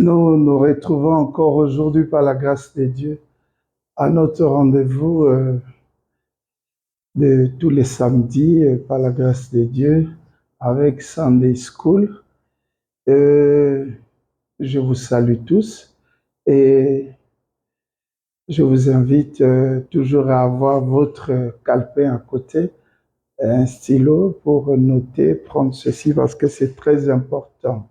Nous nous retrouvons encore aujourd'hui par la grâce de Dieu à notre rendez-vous de tous les samedis par la grâce de Dieu avec Sunday School. Je vous salue tous et je vous invite toujours à avoir votre calepin à côté, un stylo pour noter, prendre ceci parce que c'est très important.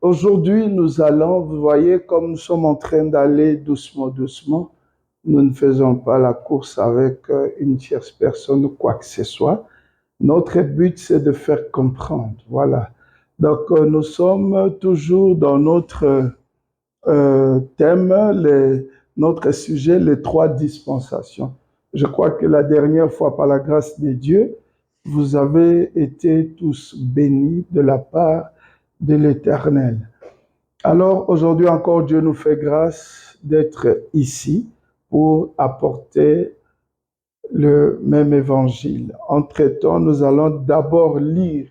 Aujourd'hui, nous allons, vous voyez, comme nous sommes en train d'aller doucement, doucement, nous ne faisons pas la course avec une tierce personne ou quoi que ce soit. Notre but, c'est de faire comprendre. Voilà. Donc, nous sommes toujours dans notre thème, notre sujet, les trois dispensations. Je crois que la dernière fois, par la grâce de Dieu, vous avez été tous bénis de la part de l'Éternel. Alors aujourd'hui encore, Dieu nous fait grâce d'être ici pour apporter le même évangile. Entre-temps, nous allons d'abord lire,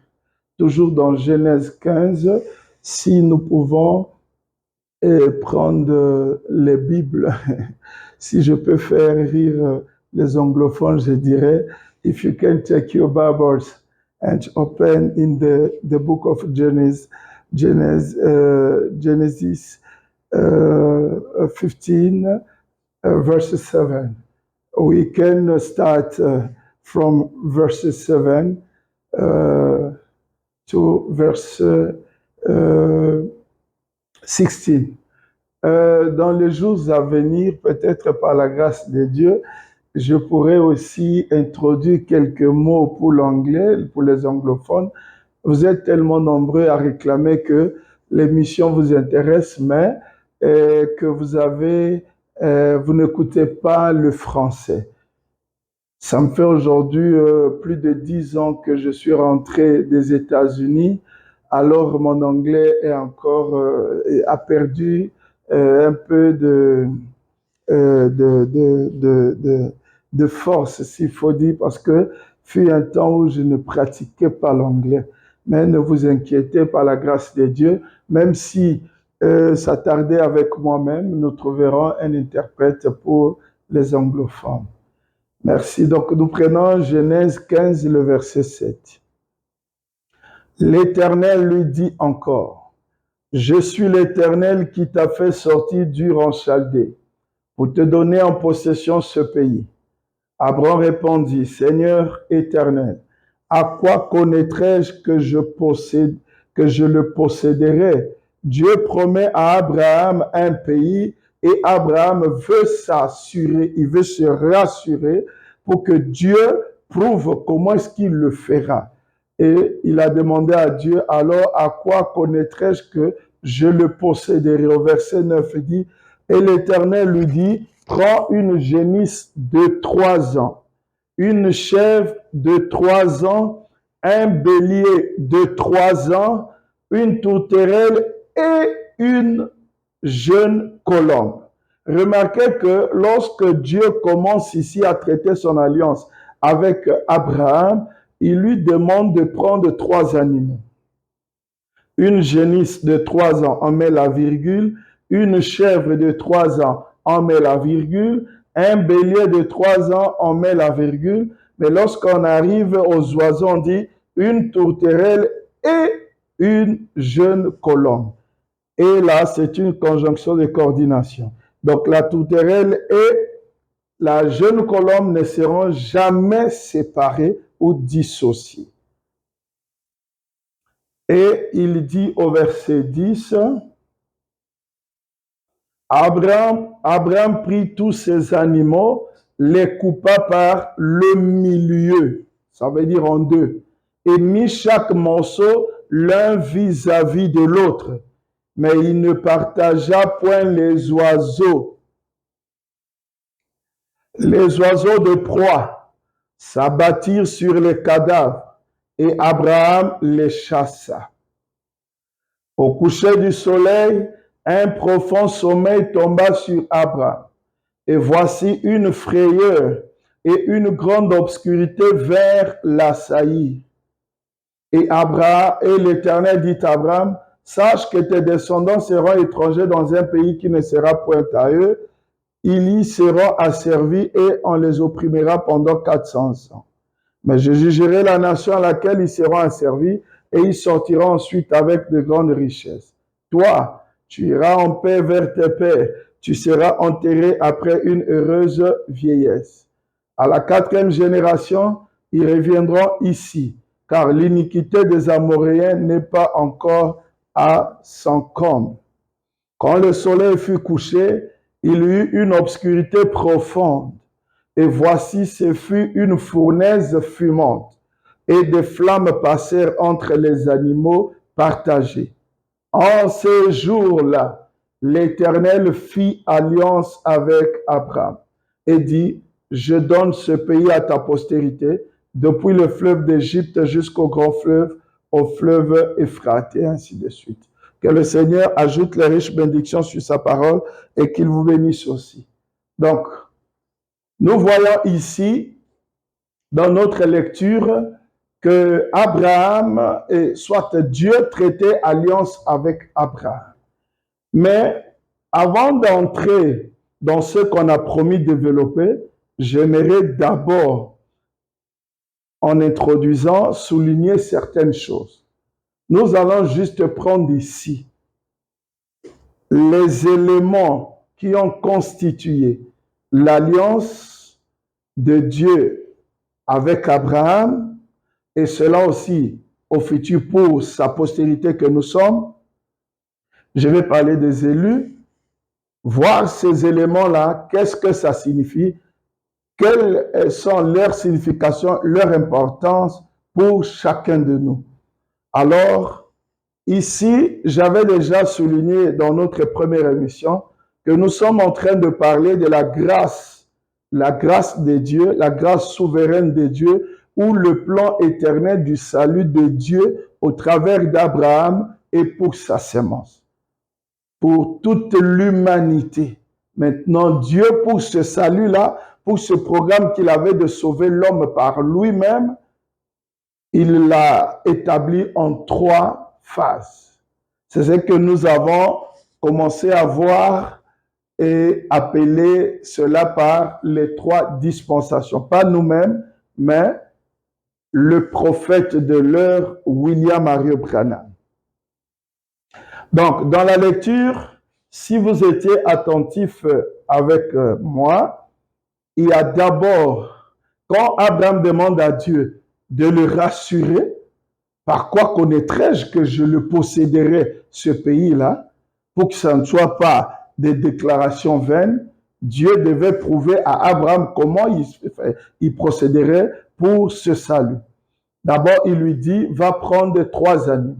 toujours dans Genèse 15, si nous pouvons prendre les Bibles. Si je peux faire rire les anglophones, je dirais, if you can take your Bibles and open in the book of Genesis 15, verse 7. We can start from verse 7 to verse 16. Dans les jours à venir, peut-être par la grâce de Dieu, je pourrais aussi introduire quelques mots pour l'anglais, pour les anglophones. Vous êtes tellement nombreux à réclamer que l'émission vous intéresse, mais que vous n'écoutez pas le français. Ça me fait aujourd'hui plus de 10 ans que je suis rentré des États-Unis, alors mon anglais est encore, a perdu un peu de force, s'il faut dire, parce que fut un temps où je ne pratiquais pas l'anglais. Mais ne vous inquiétez, par la grâce de Dieu, même si ça tardait avec moi-même, nous trouverons un interprète pour les anglophones. Merci. Donc, nous prenons Genèse 15, le verset 7. L'Éternel lui dit encore, « Je suis l'Éternel qui t'a fait sortir d'Ur en Chaldée, pour te donner en possession ce pays. » Abraham répondit, « Seigneur éternel, à quoi connaîtrais-je que je le posséderai? Dieu promet à Abraham un pays et Abraham veut s'assurer, il veut se rassurer pour que Dieu prouve comment est-ce qu'il le fera. Et il a demandé à Dieu, alors à quoi connaîtrais-je que je le posséderai? Au verset 9, il dit, et l'Éternel lui dit, prends une génisse de 3 ans, une chèvre de 3 ans, un bélier de 3 ans, une tourterelle et une jeune colombe. Remarquez que lorsque Dieu commence ici à traiter son alliance avec Abraham, il lui demande de prendre 3 animaux. Une génisse de 3 ans, on met la virgule, une chèvre de 3 ans, on met la virgule, un bélier de 3 ans, on met la virgule, mais lorsqu'on arrive aux oiseaux, on dit une tourterelle et une jeune colombe. Et là, c'est une conjonction de coordination. Donc, la tourterelle et la jeune colombe ne seront jamais séparées ou dissociées. Et il dit au verset 10, Abraham prit tous ces animaux, les coupa par le milieu, ça veut dire en deux, et mit chaque morceau l'un vis-à-vis de l'autre. Mais il ne partagea point les oiseaux. Les oiseaux de proie s'abattirent sur les cadavres et Abraham les chassa. Au coucher du soleil, un profond sommeil tomba sur Abraham. Et voici une frayeur et une grande obscurité vers l'assaillir. Et l'Éternel dit à Abraham, sache que tes descendants seront étrangers dans un pays qui ne sera point à eux. Ils y seront asservis et on les opprimera pendant 400 ans. Mais je jugerai la nation à laquelle ils seront asservis et ils sortiront ensuite avec de grandes richesses. Toi, tu iras en paix vers tes pères, tu seras enterré après une heureuse vieillesse. À la 4e génération, ils reviendront ici, car l'iniquité des Amoréens n'est pas encore à son comble. Quand le soleil fut couché, il y eut une obscurité profonde. Et voici, ce fut une fournaise fumante, et des flammes passèrent entre les animaux partagés. En ces jours-là, l'Éternel fit alliance avec Abraham et dit, je donne ce pays à ta postérité, depuis le fleuve d'Égypte jusqu'au grand fleuve, au fleuve Euphrate, et ainsi de suite. Que le Seigneur ajoute les riches bénédictions sur sa parole et qu'il vous bénisse aussi. Donc, nous voyons ici, dans notre lecture, que Abraham, soit Dieu traitait alliance avec Abraham. Mais avant d'entrer dans ce qu'on a promis de développer, j'aimerais d'abord, en introduisant, souligner certaines choses. Nous allons juste prendre ici les éléments qui ont constitué l'alliance de Dieu avec Abraham, et cela aussi au futur pour sa postérité que nous sommes. Je vais parler des élus, voir ces éléments-là, qu'est-ce que ça signifie, quelles sont leurs significations, leur importance pour chacun de nous. Alors, ici, j'avais déjà souligné dans notre première émission que nous sommes en train de parler de la grâce de Dieu, la grâce souveraine de Dieu, ou le plan éternel du salut de Dieu au travers d'Abraham et pour sa sémence, pour toute l'humanité. Maintenant, Dieu, pour ce salut-là, pour ce programme qu'il avait de sauver l'homme par lui-même, il l'a établi en 3 phases. C'est ce que nous avons commencé à voir et appeler cela par les 3 dispensations. Pas nous-mêmes, mais le prophète de l'heure, William Mario Branham. Donc, dans la lecture, si vous étiez attentif avec moi, il y a d'abord, quand Abraham demande à Dieu de le rassurer, par quoi connaîtrais-je que je le posséderai, ce pays-là, pour que ça ne soit pas des déclarations vaines, Dieu devait prouver à Abraham comment il procéderait pour ce salut. D'abord, il lui dit, va prendre 3 animaux.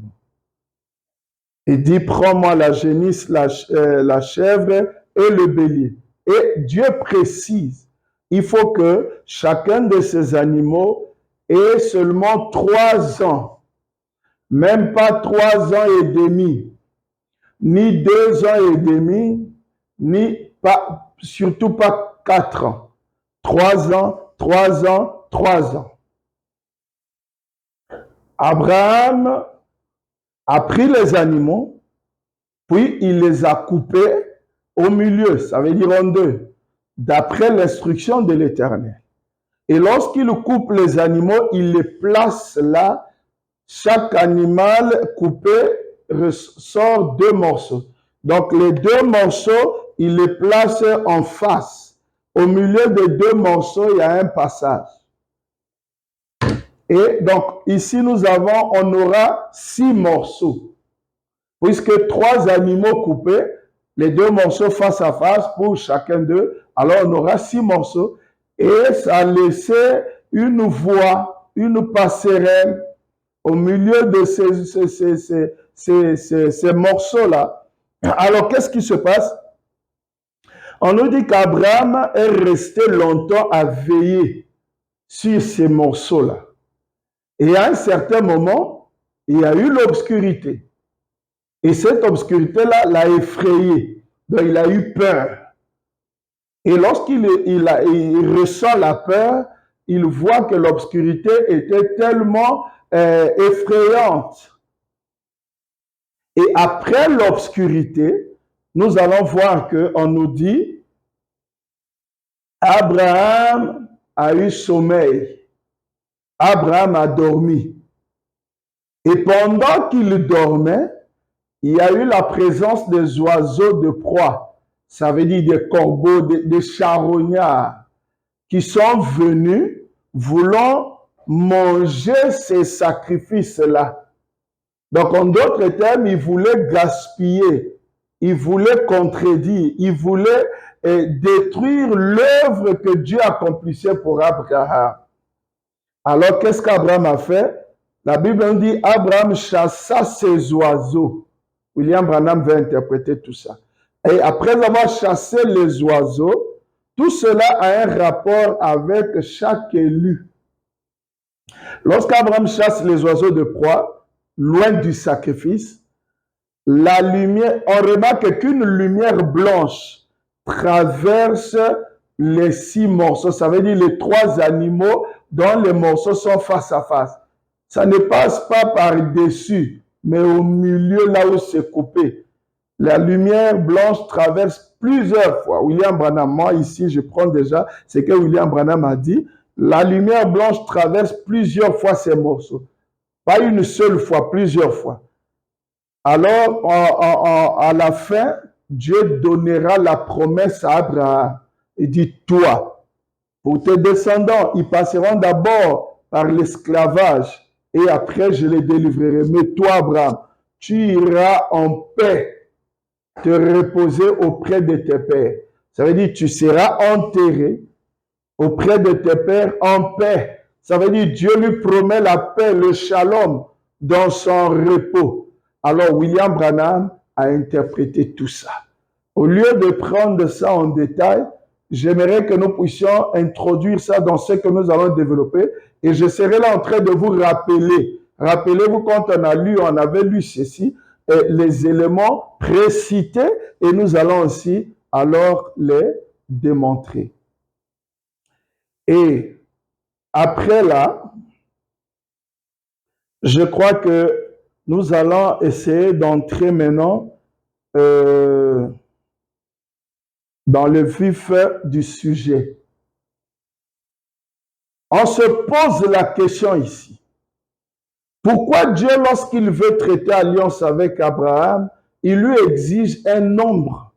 Il dit, prends-moi la génisse, la chèvre et le bélier. Et Dieu précise, il faut que chacun de ces animaux ait seulement 3 ans. Même pas 3 ans et demi, ni 2 ans et demi, ni pas, surtout pas 4 ans. 3 ans, 3 ans, 3 ans. Abraham a pris les animaux, puis il les a coupés au milieu, ça veut dire en 2, d'après l'instruction de l'Éternel. Et lorsqu'il coupe les animaux, il les place là. Chaque animal coupé ressort 2 morceaux. Donc les 2 morceaux, il les place en face. Au milieu des 2 morceaux, il y a un passage. Et donc ici, on aura 6 morceaux. Puisque 3 animaux coupés, les 2 morceaux face à face pour chacun d'eux, alors on aura 6 morceaux. Et ça laissait une voie, une passerelle au milieu de ces morceaux-là. Alors, qu'est-ce qui se passe? On nous dit qu'Abraham est resté longtemps à veiller sur ces morceaux-là. Et à un certain moment, il y a eu l'obscurité. Et cette obscurité-là l'a effrayé. Donc, il a eu peur. Et lorsqu'il ressent la peur, il voit que l'obscurité était tellement effrayante. Et après l'obscurité, nous allons voir qu'on nous dit, Abraham a eu sommeil, Abraham a dormi. Et pendant qu'il dormait, il y a eu la présence des oiseaux de proie. Ça veut dire des corbeaux, des charognards qui sont venus voulant manger ces sacrifices-là. Donc, en d'autres termes, ils voulaient gaspiller, ils voulaient contredire, ils voulaient détruire l'œuvre que Dieu accomplissait pour Abraham. Alors, qu'est-ce qu'Abraham a fait? La Bible nous dit, Abraham chassa ses oiseaux. William Branham va interpréter tout ça. Et après avoir chassé les oiseaux, tout cela a un rapport avec chaque élu. Lorsqu'Abraham chasse les oiseaux de proie, loin du sacrifice, la lumière, on remarque qu'une lumière blanche traverse les 6 morceaux. Ça veut dire les 3 animaux dont les morceaux sont face à face. Ça ne passe pas par-dessus, mais au milieu, là où c'est coupé. La lumière blanche traverse plusieurs fois. William Branham, moi ici, je prends déjà ce que William Branham a dit. La lumière blanche traverse plusieurs fois ces morceaux. Pas une seule fois, plusieurs fois. Alors, à la fin, Dieu donnera la promesse à Abraham. Il dit, toi, pour tes descendants, ils passeront d'abord par l'esclavage et après je les délivrerai. Mais toi, Abraham, tu iras en paix te reposer auprès de tes pères. Ça veut dire tu seras enterré auprès de tes pères en paix. Ça veut dire Dieu lui promet la paix, le shalom dans son repos. Alors William Branham a interprété tout ça. Au lieu de prendre ça en détail, j'aimerais que nous puissions introduire ça dans ce que nous allons développer et je serai là en train de vous rappeler. Rappelez-vous quand on avait lu ceci, les éléments précités et nous allons aussi alors les démontrer. Et après là, je crois que nous allons essayer d'entrer maintenant dans le vif du sujet. On se pose la question ici. Pourquoi Dieu, lorsqu'il veut traiter alliance avec Abraham, il lui exige un nombre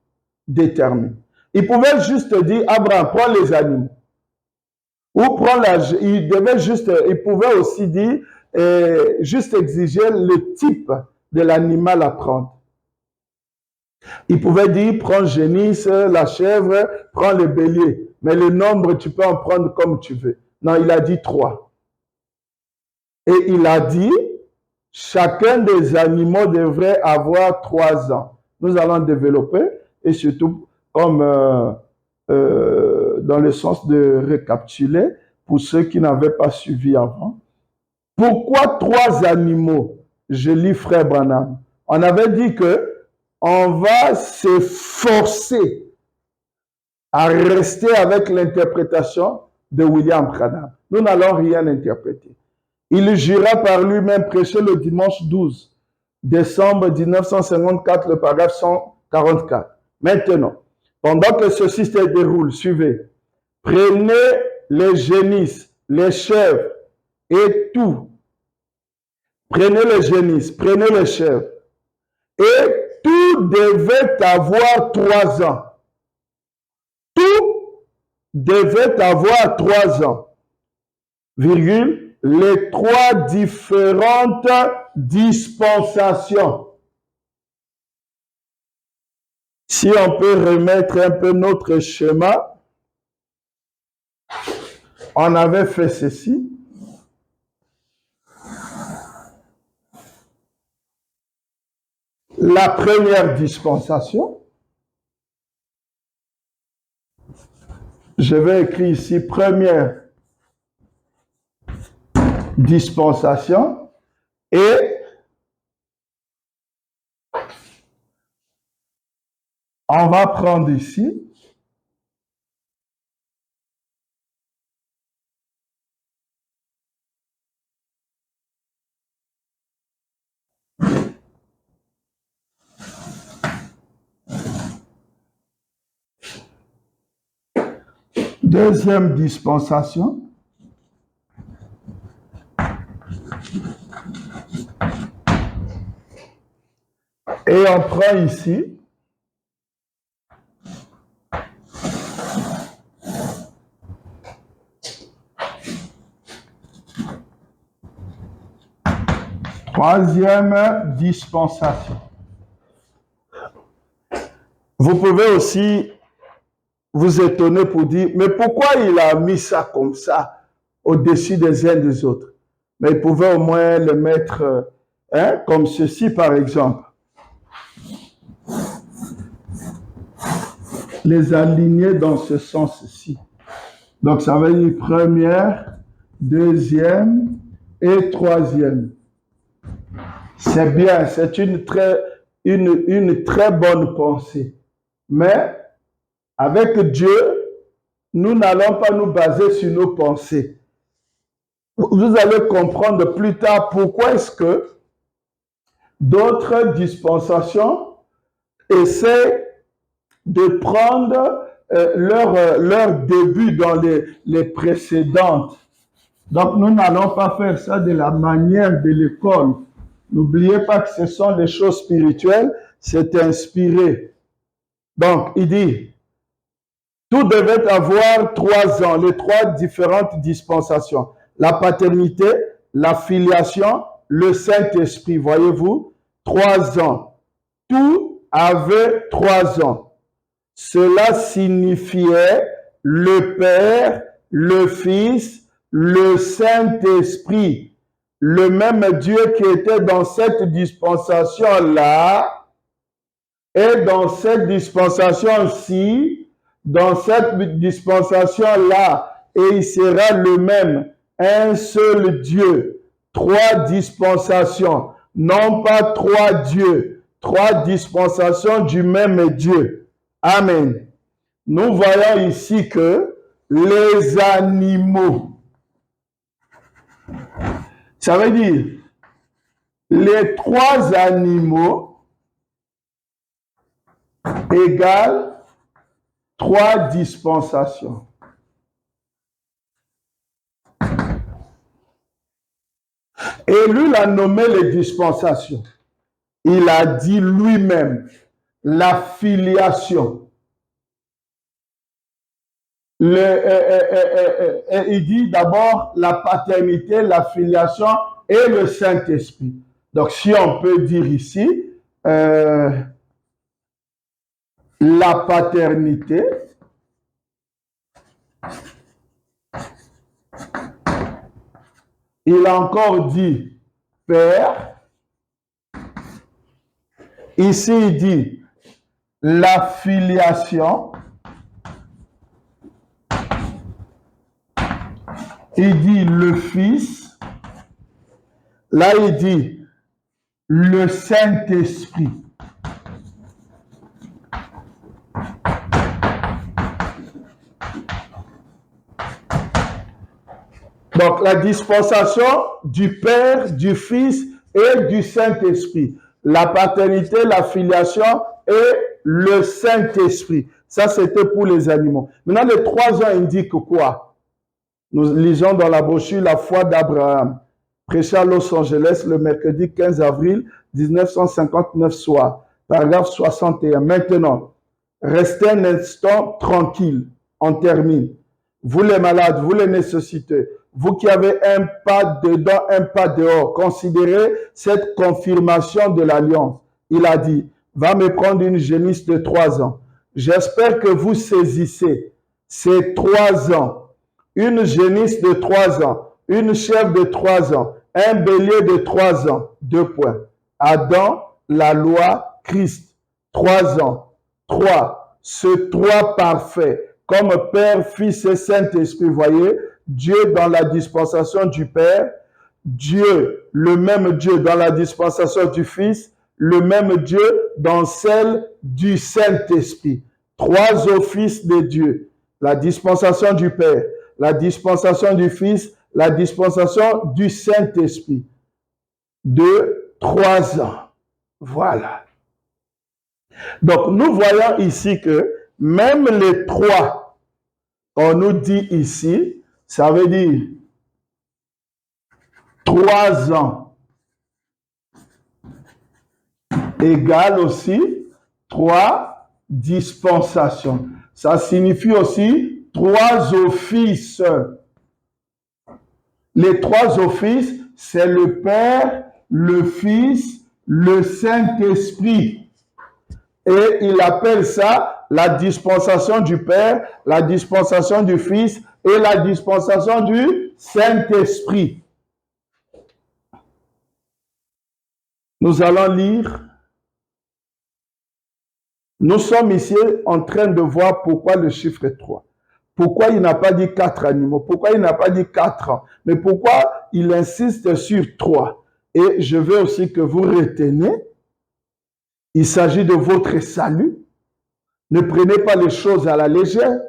déterminé? Il pouvait juste dire, Abraham, prends les animaux. Ou prends il pouvait aussi dire, juste exiger le type de l'animal à prendre. Il pouvait dire, prends génisse, la chèvre, prends le bélier. Mais le nombre, tu peux en prendre comme tu veux. Non, il a dit 3. Et il a dit, chacun des animaux devrait avoir 3 ans. Nous allons développer, et surtout comme dans le sens de récapituler, pour ceux qui n'avaient pas suivi avant. Pourquoi 3 animaux? Je lis Frère Branham. On avait dit que on va se forcer à rester avec l'interprétation de William Branham. Nous n'allons rien interpréter. Il jura par lui-même prêcher le dimanche 12 décembre 1954, le paragraphe 144. Maintenant, pendant que ceci se déroule, suivez. Prenez les génisses, les chèvres et tout. Prenez les génisses, prenez les chèvres. Et tout devait avoir 3 ans. Tout devait avoir 3 ans. Virgule, les 3 différentes dispensations. Si on peut remettre un peu notre schéma, on avait fait ceci. La première dispensation, je vais écrire ici première dispensation et on va prendre ici Deuxième dispensation. Et on prend ici troisième dispensation. Vous pouvez aussi vous étonner pour dire, mais pourquoi il a mis ça comme ça au-dessus des uns des autres? Mais il pouvait au moins le mettre comme ceci par exemple. Les aligner dans ce sens-ci. Donc ça veut dire première, deuxième et troisième. C'est bien, c'est une très bonne pensée. Mais avec Dieu, nous n'allons pas nous baser sur nos pensées. Vous allez comprendre plus tard pourquoi est-ce que d'autres dispensations essaient de prendre leur début dans les précédentes. Donc nous n'allons pas faire ça de la manière de l'école. N'oubliez pas que ce sont les choses spirituelles, c'est inspiré. Donc, il dit, tout devait avoir 3 ans, les 3 différentes dispensations. La paternité, la filiation, le Saint-Esprit, voyez-vous, 3 ans. Tout avait 3 ans. Cela signifiait le Père, le Fils, le Saint-Esprit. Le même Dieu qui était dans cette dispensation-là est dans cette dispensation-ci, dans cette dispensation-là, et il sera le même, un seul Dieu, 3 dispensations, non pas 3 dieux, 3 dispensations du même Dieu. Amen. Nous voyons ici que les animaux, ça veut dire les 3 animaux égale 3 dispensations. Et lui, il a nommé les dispensations. Il a dit lui-même la filiation. Il dit d'abord la paternité, la filiation et le Saint-Esprit. Donc, si on peut dire ici, la paternité, il a encore dit Père. Ici, il dit la filiation. Il dit le Fils. Là, il dit le Saint-Esprit. Donc, la dispensation du Père, du Fils et du Saint-Esprit. La paternité, la filiation et le Saint-Esprit. Ça, c'était pour les animaux. Maintenant, les 3 ans indiquent quoi? Nous lisons dans la brochure La foi d'Abraham, prêché à Los Angeles le mercredi 15 avril 1959 soir, paragraphe 61. Maintenant, restez un instant tranquille. On termine. Vous les malades, vous les nécessiteux, vous qui avez un pas dedans, un pas dehors, considérez cette confirmation de l'alliance. Il a dit, va me prendre une génisse de 3 ans. J'espère que vous saisissez ces 3 ans. Une génisse de 3 ans, une chèvre de 3 ans, un bélier de 3 ans. 2 points. Adam, la loi, Christ. 3 ans. 3. Ce 3 parfait, comme Père, Fils et Saint-Esprit. Voyez, Dieu dans la dispensation du Père, Dieu, le même Dieu dans la dispensation du Fils, le même Dieu dans celle du Saint-Esprit. 3 offices de Dieu. La dispensation du Père, la dispensation du Fils, la dispensation du Saint-Esprit. 3 ans. Voilà. Donc, nous voyons ici que même les 3, on nous dit ici, ça veut dire 3 ans égale aussi 3 dispensations. Ça signifie aussi 3 offices. Les 3 offices, c'est le Père, le Fils, le Saint-Esprit. Et il appelle ça la dispensation du Père, la dispensation du Fils et la dispensation du Saint-Esprit. Nous allons lire. Nous sommes ici en train de voir pourquoi le chiffre est 3. Pourquoi il n'a pas dit 4 animaux? Pourquoi il n'a pas dit 4 ans? Mais pourquoi il insiste sur 3? Et je veux aussi que vous reteniez, il s'agit de votre salut. Ne prenez pas les choses à la légère.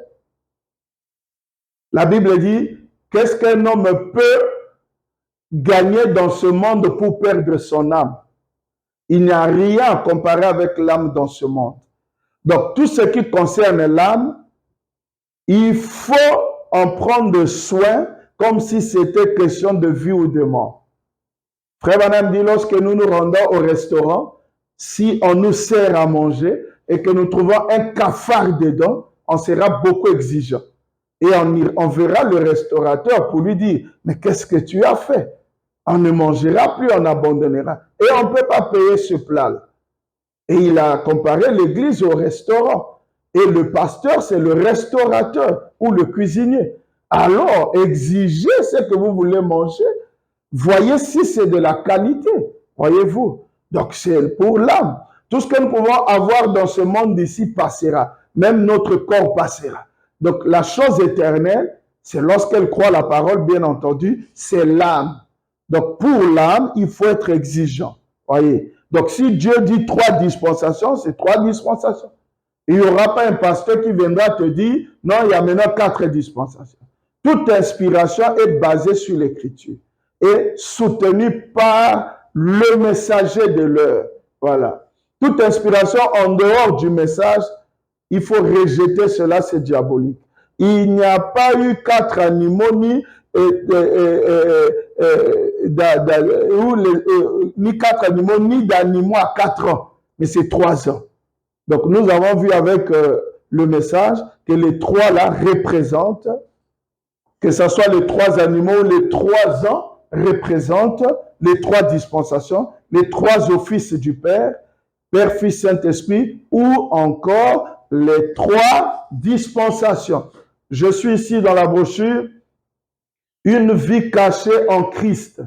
La Bible dit, qu'est-ce qu'un homme peut gagner dans ce monde pour perdre son âme? Il n'y a rien à comparer avec l'âme dans ce monde. Donc, tout ce qui concerne l'âme, il faut en prendre soin comme si c'était question de vie ou de mort. Frère Branham dit, lorsque nous nous rendons au restaurant, si on nous sert à manger et que nous trouvons un cafard dedans, on sera beaucoup exigeant. Et on verra le restaurateur pour lui dire, mais qu'est-ce que tu as fait? On ne mangera plus, on abandonnera. Et on ne peut pas payer ce plat. Et il a comparé l'église au restaurant. Et le pasteur, c'est le restaurateur ou le cuisinier. Alors, exigez ce que vous voulez manger. Voyez si c'est de la qualité. Voyez-vous. Donc, c'est pour l'âme. Tout ce que nous pouvons avoir dans ce monde d'ici passera. Même notre corps passera. Donc, la chose éternelle, c'est lorsqu'elle croit la parole, bien entendu, c'est l'âme. Donc, pour l'âme, il faut être exigeant. Voyez. Donc, si Dieu dit 3 dispensations, c'est 3 dispensations. Il n'y aura pas un pasteur qui viendra te dire, non, il y a maintenant 4 dispensations. Toute inspiration est basée sur l'écriture et soutenue par le messager de l'heure. Voilà. Toute inspiration en dehors du message, il faut rejeter cela, c'est diabolique. Il n'y a pas eu 4 animaux ni 4 animaux, ni d'animaux à 4 ans, mais c'est 3 ans. Donc nous avons vu avec le message que les 3 là représentent, que ce soit les 3 animaux, les 3 ans représentent les 3 dispensations, les 3 offices du Père, Père, Fils, Saint-Esprit, ou encore les 3 dispensations. Je suis ici dans la brochure « Une vie cachée en Christ »,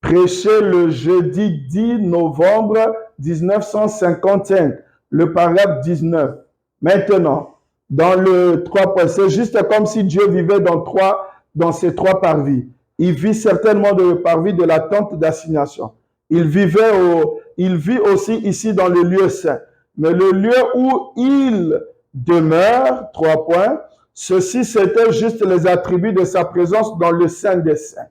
prêché le jeudi 10 novembre 1955, le paragraphe 19. Maintenant, dans le 3 points, c'est juste comme si Dieu vivait dans ces 3 parvis. Il vit certainement de parvis de la tente d'assignation. Il vit aussi ici dans le lieu saint. Mais le lieu où il demeure, 3 points, ceci c'était juste les attributs de sa présence dans le Saint des Saints.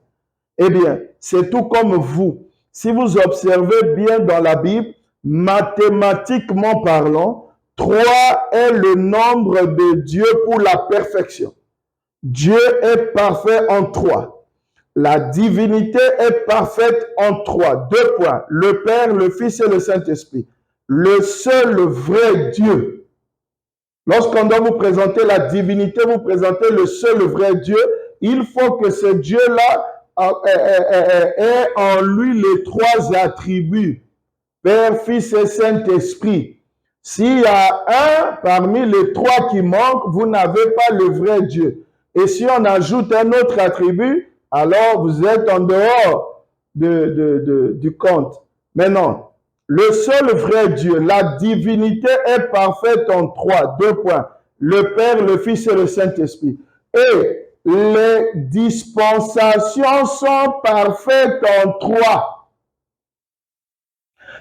Eh bien, c'est tout comme vous. Si vous observez bien dans la Bible, mathématiquement parlant, 3 est le nombre de Dieu pour la perfection. Dieu est parfait en 3. La divinité est parfaite en 3. 2 points. Le Père, le Fils et le Saint-Esprit. Le seul vrai Dieu. Lorsqu'on doit vous présenter la divinité, vous présentez le seul vrai Dieu. Il faut que ce Dieu-là ait en lui les 3 attributs. Père, Fils et Saint-Esprit. S'il y a un parmi les 3 qui manque, vous n'avez pas le vrai Dieu. Et si on ajoute un autre attribut, alors vous êtes en dehors du compte. Mais non, le seul vrai Dieu, la divinité est parfaite en 3. 2 points. Le Père, le Fils et le Saint-Esprit. Et les dispensations sont parfaites en 3.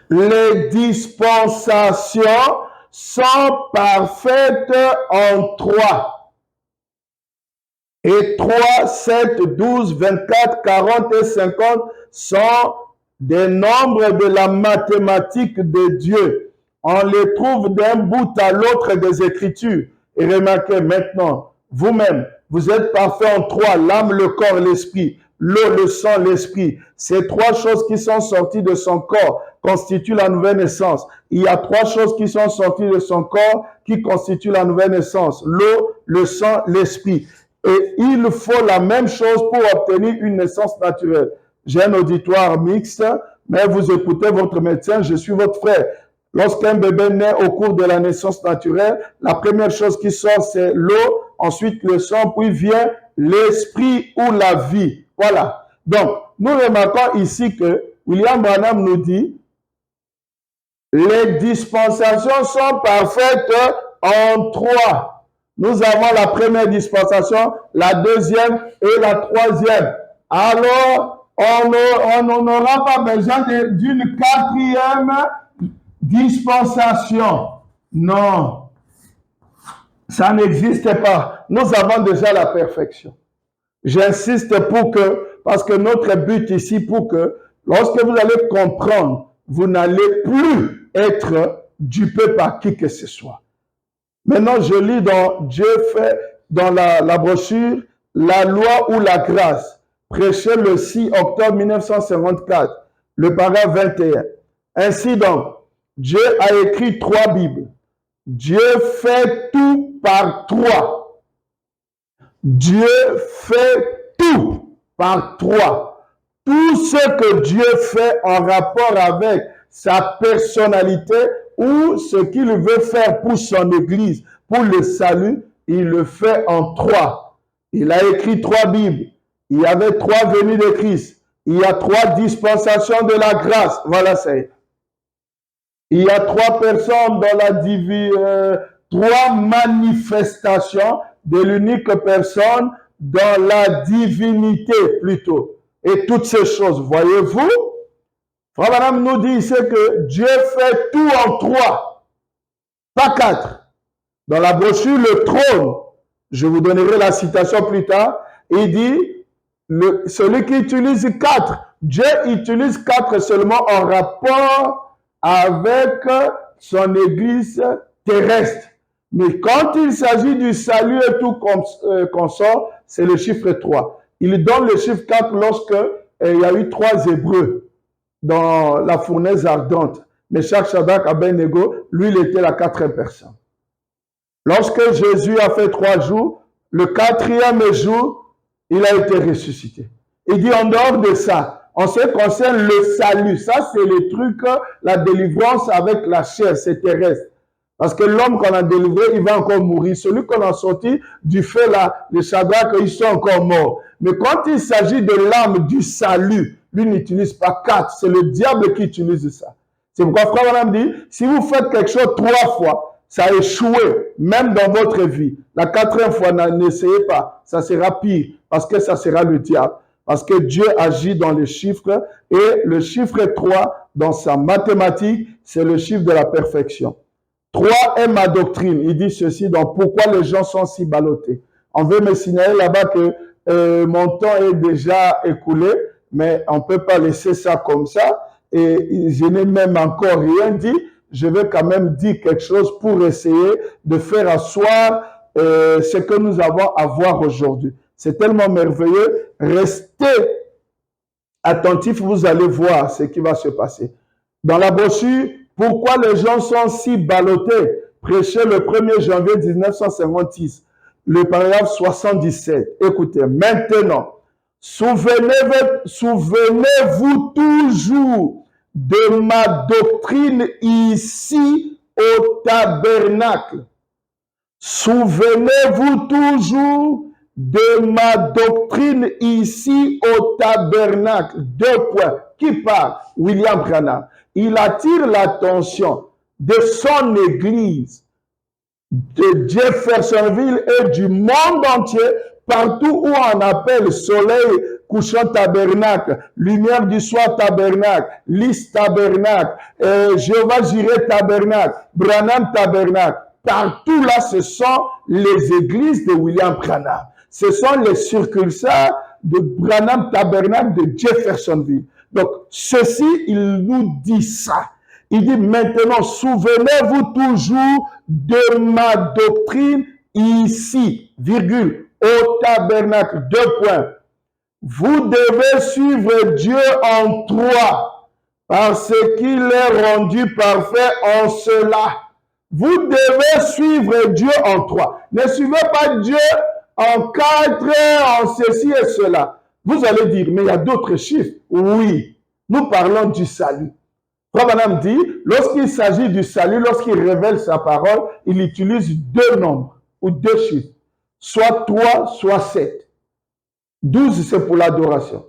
Les dispensations sont parfaites en 3. Et 3, 7, 12, 24, 40 et 50 sont des nombres de la mathématique de Dieu. On les trouve d'un bout à l'autre des Écritures. Et remarquez maintenant, vous-même, vous êtes parfaits en trois, l'âme, le corps, l'esprit. L'eau, le sang, l'esprit. Ces trois choses qui sont sorties de son corps constituent la nouvelle naissance. Il y a trois choses qui sont sorties de son corps qui constituent la nouvelle naissance. L'eau, le sang, l'esprit. Et il faut la même chose pour obtenir une naissance naturelle. J'ai un auditoire mixte, mais vous écoutez votre médecin, je suis votre frère. Lorsqu'un bébé naît au cours de la naissance naturelle, la première chose qui sort, c'est l'eau, ensuite le sang, puis vient l'esprit ou la vie. Voilà. Donc, nous remarquons ici que William Branham nous dit, les dispensations sont parfaites en trois. Nous avons la première dispensation, la deuxième et la troisième. Alors, on n'aura pas besoin d'une quatrième dispensation. Non, ça n'existe pas. Nous avons déjà la perfection. J'insiste parce que notre but ici, pour que lorsque vous allez comprendre, vous n'allez plus être dupé par qui que ce soit. Maintenant, je lis dans la brochure La loi ou la grâce, prêché le 6 octobre 1954, le paragraphe 21. Ainsi donc, Dieu a écrit 3 Bibles. Dieu fait tout par 3. Dieu fait tout par 3. Tout ce que Dieu fait en rapport avec sa personnalité ou ce qu'il veut faire pour son Église, pour le salut, il le fait en 3. Il a écrit 3 Bibles. Il y avait 3 venues de Christ. Il y a 3 dispensations de la grâce. Voilà, c'est. Il y a 3 personnes dans la 3 manifestations de l'unique personne dans la divinité plutôt. Et toutes ces choses, voyez-vous, Frère Branham nous dit ici que Dieu fait tout en 3, pas 4. Dans la brochure Le Trône, je vous donnerai la citation plus tard, il dit, celui qui utilise 4, Dieu utilise 4 seulement en rapport avec son Église terrestre. Mais quand il s'agit du salut et tout consort, c'est le chiffre 3. Il donne le chiffre 4 lorsque il y a eu 3 Hébreux dans la fournaise ardente. Mais Meshach, Shadrach, Abednego, lui, il était la 4e personne. Lorsque Jésus a fait 3 jours, le 4e jour, il a été ressuscité. Il dit en dehors de ça, en ce qui concerne le salut, ça c'est le truc, la délivrance avec la chair, c'est terrestre. Parce que l'homme qu'on a délivré, il va encore mourir. Celui qu'on a sorti du feu là, les Shadrach, ils sont encore morts. Mais quand il s'agit de l'âme du salut, lui n'utilise pas 4, c'est le diable qui utilise ça. C'est pourquoi Frère Branham dit, si vous faites quelque chose 3 fois, ça a échoué, même dans votre vie. La 4e fois, n'essayez pas, ça sera pire, parce que ça sera le diable. Parce que Dieu agit dans les chiffres, et le chiffre 3, dans sa mathématique, c'est le chiffre de la perfection. 3 est ma doctrine. Il dit ceci, donc pourquoi les gens sont si ballottés. On veut me signaler là-bas que mon temps est déjà écoulé, mais on ne peut pas laisser ça comme ça. Et je n'ai même encore rien dit. Je vais quand même dire quelque chose pour essayer de faire asseoir ce que nous avons à voir aujourd'hui. C'est tellement merveilleux. Restez attentifs, vous allez voir ce qui va se passer. Dans la brochure, pourquoi les gens sont si ballottés, prêché le 1er janvier 1956, le paragraphe 77. Écoutez, maintenant, souvenez-vous toujours de ma doctrine ici au tabernacle. Souvenez-vous toujours de ma doctrine ici au tabernacle. 2 points. Qui parle? William Branham. Il attire l'attention de son église, de Jeffersonville et du monde entier, partout où on appelle soleil couchant tabernacle, lumière du soir tabernacle, lys tabernacle, Jéhovah Jireh tabernacle, Branham tabernacle. Partout là, ce sont les églises de William Branham. Ce sont les circulaires de Branham tabernacle de Jeffersonville. Donc, ceci, il nous dit ça. Il dit maintenant, souvenez-vous toujours de ma doctrine ici, virgule, au tabernacle, deux points. Vous devez suivre Dieu en trois, parce qu'il est rendu parfait en cela. Vous devez suivre Dieu en trois. Ne suivez pas Dieu en quatre, en ceci et cela. Vous allez dire, mais il y a d'autres chiffres. Oui, nous parlons du salut. Frère Branham dit, lorsqu'il s'agit du salut, lorsqu'il révèle sa parole, il utilise deux nombres ou deux chiffres. Soit 3, soit 7. 12, c'est pour l'adoration.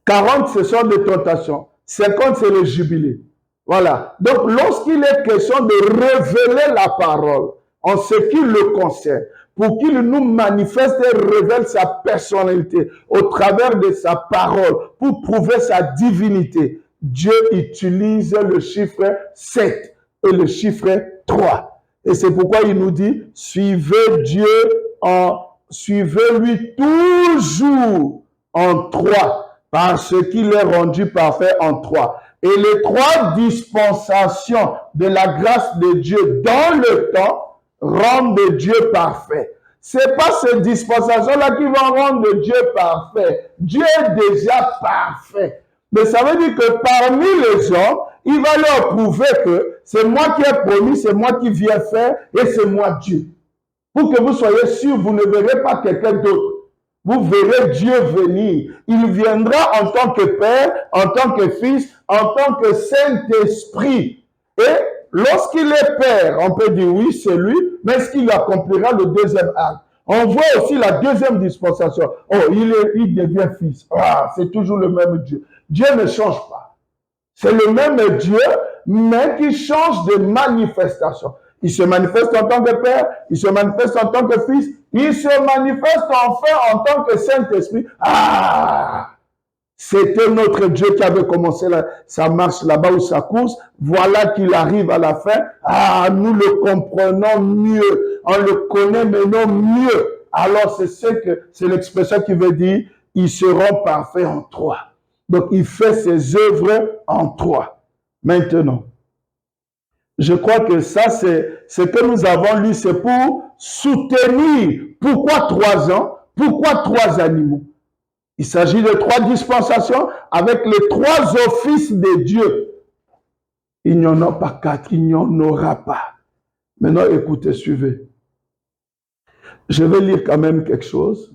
40, ce sont des tentations. 50, c'est le jubilé. Voilà. Donc, lorsqu'il est question de révéler la parole en ce qui le concerne, pour qu'il nous manifeste et révèle sa personnalité au travers de sa parole, pour prouver sa divinité, Dieu utilise le chiffre 7 et le chiffre 3. Et c'est pourquoi il nous dit, suivez-lui toujours en 3. Parce qu'il est rendu parfait en 3. Et les 3 dispensations de la grâce de Dieu dans le temps rendent Dieu parfait. Ce n'est pas ces dispensations-là qui vont rendre Dieu parfait. Dieu est déjà parfait. Mais ça veut dire que parmi les hommes, il va leur prouver que c'est moi qui ai promis, c'est moi qui viens faire et c'est moi Dieu. Pour que vous soyez sûr, vous ne verrez pas quelqu'un d'autre. Vous verrez Dieu venir. Il viendra en tant que Père, en tant que Fils, en tant que Saint-Esprit. Et lorsqu'il est Père, on peut dire oui, c'est lui, mais est-ce qu'il accomplira le deuxième acte? On voit aussi la deuxième dispensation. Oh, il devient Fils. Ah, c'est toujours le même Dieu. Dieu ne change pas. C'est le même Dieu, mais qui change de manifestation. Il se manifeste en tant que Père, il se manifeste en tant que Fils, il se manifeste enfin en tant que Saint-Esprit. Ah! C'était notre Dieu qui avait commencé sa marche là-bas ou sa course. Voilà qu'il arrive à la fin. Ah, nous le comprenons mieux. On le connaît maintenant mieux. Alors, c'est l'expression qui veut dire, ils seront parfaits en 3. Donc, il fait ses œuvres en 3. Maintenant, je crois que ça, c'est ce que nous avons lu, c'est pour soutenir. Pourquoi 3 ans? Pourquoi 3 animaux? Il s'agit de 3 dispensations avec les 3 offices de Dieu. Il n'y en a pas 4, il n'y en aura pas. Maintenant, écoutez, suivez. Je vais lire quand même quelque chose.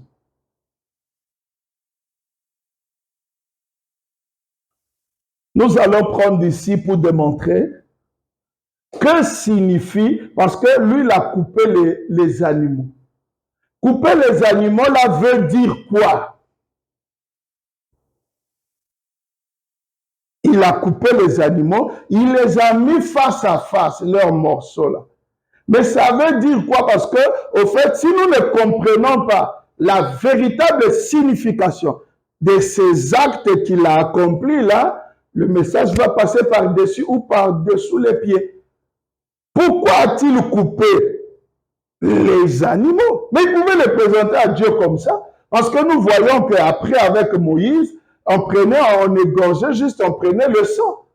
Nous allons prendre ici pour démontrer que signifie, parce que lui, il a coupé les animaux. Couper les animaux, là, veut dire quoi? Il a coupé les animaux, il les a mis face à face, leurs morceaux là. Mais ça veut dire quoi? Parce que, au fait, si nous ne comprenons pas la véritable signification de ces actes qu'il a accomplis là, le message va passer par-dessus ou par-dessous les pieds. Pourquoi a-t-il coupé les animaux? Mais il pouvait les présenter à Dieu comme ça. Parce que nous voyons qu'après, avec Moïse, on égorgeait juste, on prenait le sang.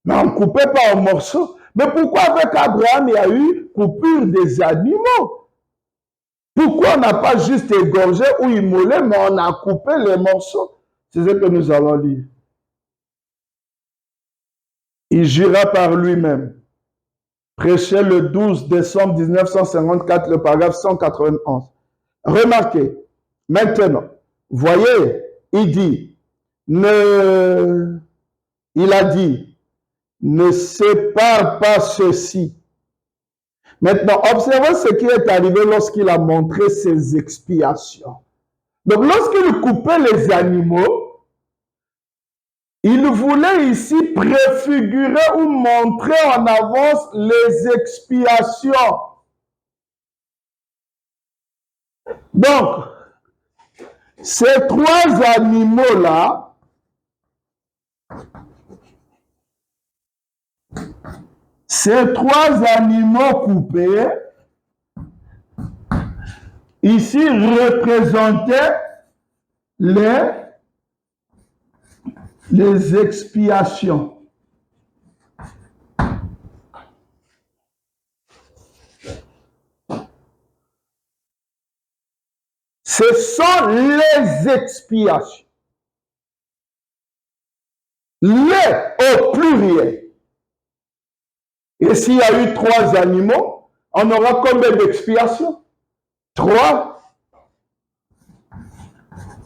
Mais on ne coupait pas en morceaux. Mais pourquoi avec Abraham, il y a eu coupure des animaux? Pourquoi on n'a pas juste égorgé ou immolé, mais on a coupé les morceaux? C'est ce que nous allons lire. Il jura par lui-même. Prêché le 12 décembre 1954, le paragraphe 191. Remarquez, maintenant, voyez, il a dit, ne sépare pas ceci. Maintenant, observez ce qui est arrivé lorsqu'il a montré ses expiations. Donc, lorsqu'il coupait les animaux, il voulait ici préfigurer ou montrer en avance les expiations. Donc, ces 3 animaux-là, ces 3 animaux coupés, ici représentaient les expiations. Ce sont les expiations. Les au pluriel. Et s'il y a eu 3 animaux, on aura combien d'expiations? 3.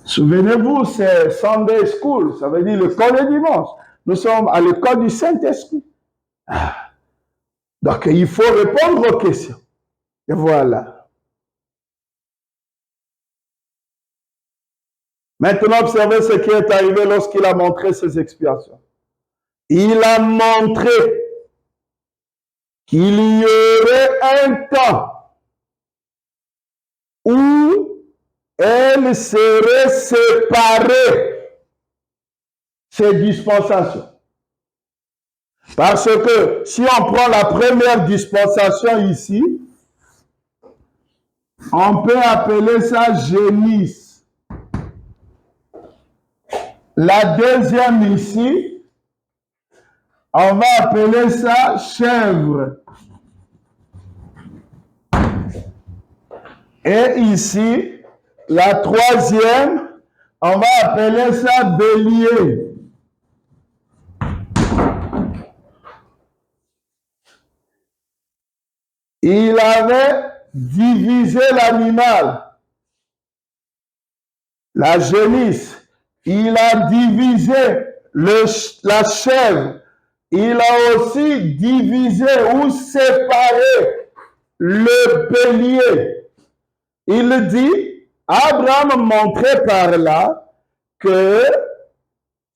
Souvenez-vous, c'est Sunday School, ça veut dire l'école du dimanche. Nous sommes à l'école du Saint-Esprit. Donc, il faut répondre aux questions. Et voilà. Maintenant, observez ce qui est arrivé lorsqu'il a montré ses expiations. Il a montré qu'il y aurait un temps où elle serait séparée, ces dispensations. Parce que si on prend la première dispensation ici, on peut appeler ça génisse. La deuxième ici, on va appeler ça chèvre. Et ici, la troisième, on va appeler ça bélier. Il avait divisé l'animal, la génisse. Il a divisé la chèvre. Il a aussi divisé ou séparé le bélier. Il dit, Abraham montrait par là que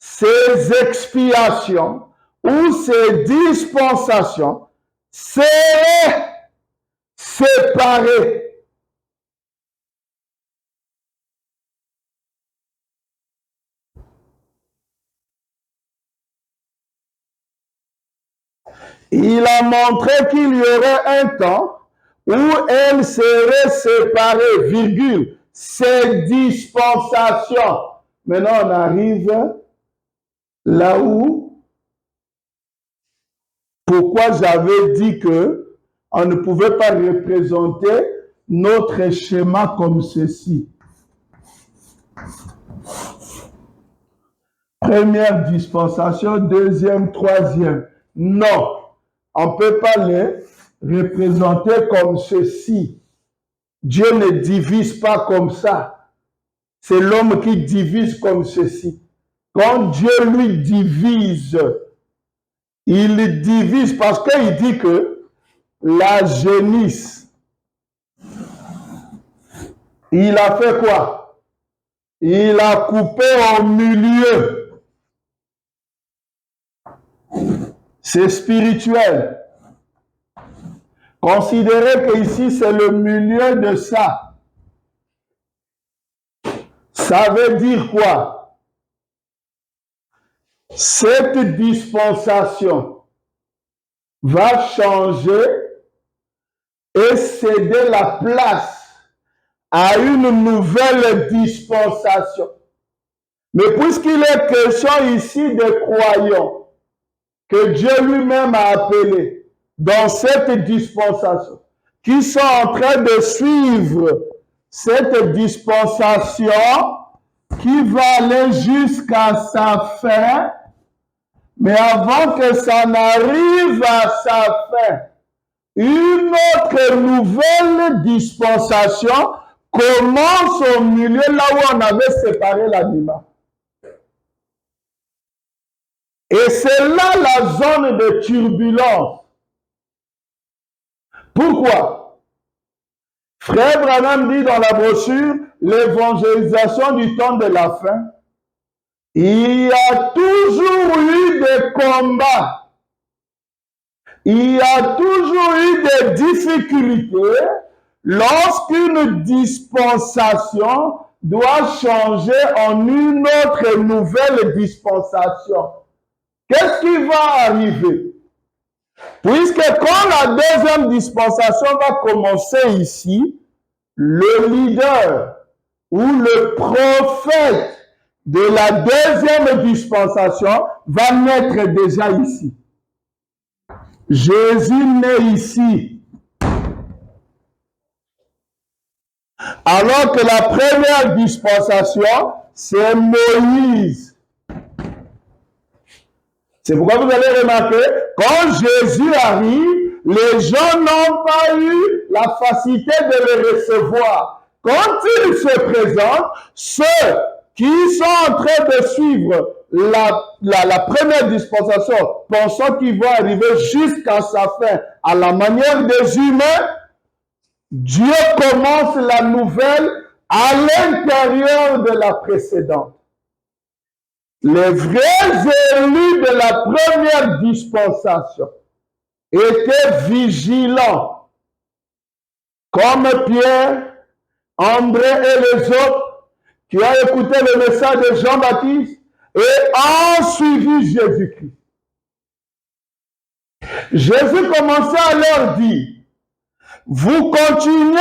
ces expiations ou ces dispensations seraient séparées. Il a montré qu'il y aurait un temps où elles seraient séparées, virgule, ces dispensations. Maintenant, on arrive là où, pourquoi j'avais dit que on ne pouvait pas représenter notre schéma comme ceci. Première dispensation, deuxième, troisième. Non. On ne peut pas les représenter comme ceci. Dieu ne divise pas comme ça. C'est l'homme qui divise comme ceci. Quand Dieu lui divise, il divise parce qu'il dit que la génisse, il a fait quoi? Il a coupé au milieu. C'est spirituel. Considérez que ici, c'est le milieu de ça. Ça veut dire quoi? Cette dispensation va changer et céder la place à une nouvelle dispensation. Mais puisqu'il est question ici des croyants, que Dieu lui-même a appelé dans cette dispensation, qui sont en train de suivre cette dispensation qui va aller jusqu'à sa fin, mais avant que ça n'arrive à sa fin, une autre nouvelle dispensation commence au milieu là où on avait séparé l'animal. Et c'est là la zone de turbulence. Pourquoi? Frère Branham dit dans la brochure, l'évangélisation du temps de la fin, il y a toujours eu des combats. Il y a toujours eu des difficultés lorsqu'une dispensation doit changer en une autre nouvelle dispensation. Qu'est-ce qui va arriver? Puisque quand la deuxième dispensation va commencer ici, le leader ou le prophète de la deuxième dispensation va naître déjà ici. Jésus naît ici. Alors que la première dispensation, c'est Moïse. C'est pourquoi vous allez remarquer, quand Jésus arrive, les gens n'ont pas eu la facilité de le recevoir. Quand il se présente, ceux qui sont en train de suivre la première dispensation, pensant qu'ils vont arriver jusqu'à sa fin, à la manière des humains, Dieu commence la nouvelle à l'intérieur de la précédente. Les vrais élus de la première dispensation étaient vigilants, comme Pierre, André et les autres qui ont écouté le message de Jean-Baptiste et ont suivi Jésus-Christ. Jésus commençait à leur dire, vous continuez